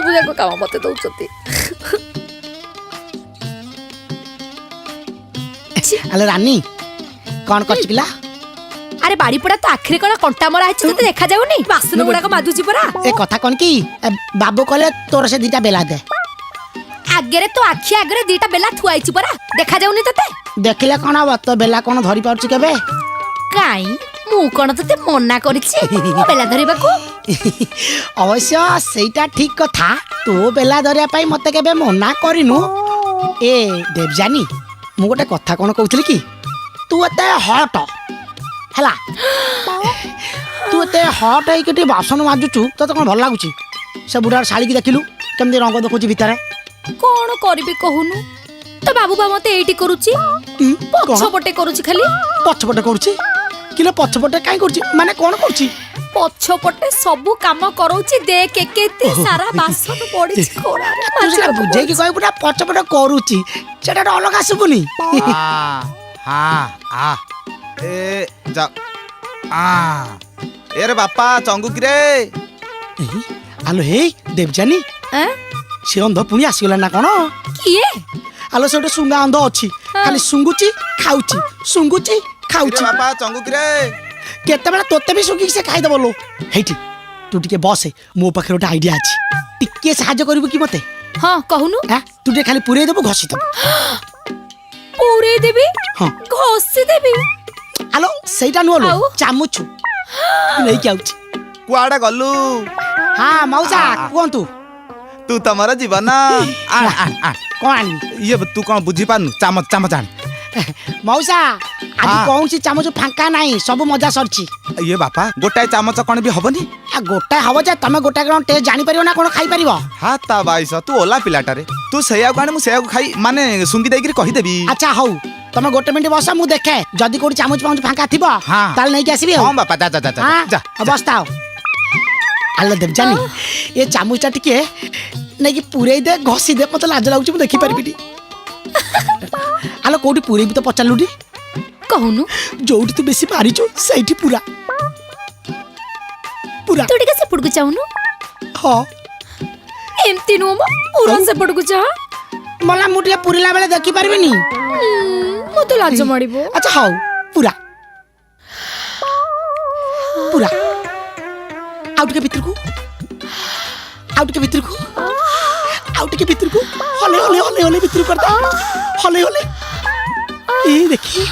सब जाक काम मते दउचती। हेलो रानी कौन करछ किला? अरे बाड़ी पड़ा तो आखिर कोन कंटा मरा है तते देखा जाउनी बासन गुडा को मादुची परा। ए कथा कोन की बाबू कहले तोर से दीटा बेला दे। आगे तो आखि आगे दीटा बेला थुआइची परा देखा जाउनी तते। देखिले कोन अब तो बेला कोन धरि पाउछ केबे? काई मु कोन तते मना करिछि बेला धरिबा को? अवश्य सेटा ठीक कथा तो बेला धरिया पाई मते केबे मना करिनु। ए देवजानी मु गोटे कथा कोन कहउथली कि तू एते हट हला तू एते हट है कि बासन माजुचु तो कोन भल लागुची? से बुढ़ार साड़ी की देखिलु केमदी रंग देखुची भितरे। कोन करबी कहूनु तो बाबू बा मते एटी करूची पछपटे करूची खाली पछपटे करूची किले पछपटे काई करूची माने कोन करूची? पछपटे सब काम करौची देख केते सारा बासन पड़ी खोरा रे तुझे बुझे कि कोई बुढ़ा पछपटे करूची सेटा अलग आसुबुनी। हां आ ए जा आ ए रे बापा चंगु कि रे। आलो हे देवजानी से अंध पुणी आसीगला ना कोन? किए आलो से सुंगा अंध अच्छी खाली सुंगुची खाउची सुंगुची खाउची। बापा चंगु कि रे केते बेला तोते भी सुंगी से खाई दबलो। हेठी तू टिके बस मो पाखे गोटे आइडिया अछि टिके सहाय्य करबो कि मते? हां कहूनु तू टिके खाली पुरे देबो घसी दबो। पूरे देबी हां घोसी देबी। आलो सेटा नुलो चामुचु नै कि आउची कुआडा गलु? हां मौसा कोंतु तू तमरा जीवन कोन ये तू कोन बुझी पानु चामच चामच आन मौसा आज कौन सी चामच फांका नहीं सब मजा सरची। ये बापा गोटाए चामच कोन भी हबनी? गोटा हबो जे तमे गोटा ग्राम टेस्ट जानि परियो ना कोन खाई परियो? हा ता बाईस तू ओला पिलाटा रे तू सेया काने मु सेया खाई माने सुंगी देगिरी कहि देबी। अच्छा हौ तमे गोटे मिनिट बस मु देखे जदी कोडी चामच पाउच फांका थिबो ताल नै कि आसीबी। हां बापा जा जा जा जा बसताओ। आलो देव जानी ये चामचटा टिके नै कि पुरै दे घसी दे मते लाज लागुची मु देखि परबिनी। आलो कोडी पुरै भी तो पचालुडी कहूनु जोडी तू बेसी मारिचो सैठी पूरा पूरा तू टिके से पडकु चाउनु। हां एमती नु म पूरा से पडकु चा मला मुटिया पुरीला बेले देखि परबिनी मो तो लाज मारिबो। अच्छा हाउ पूरा पूरा आउट के भीतर को आउट के भीतर को आउट के भीतर को हले हले हले हले भीतर कर दे हले हले ये देखिए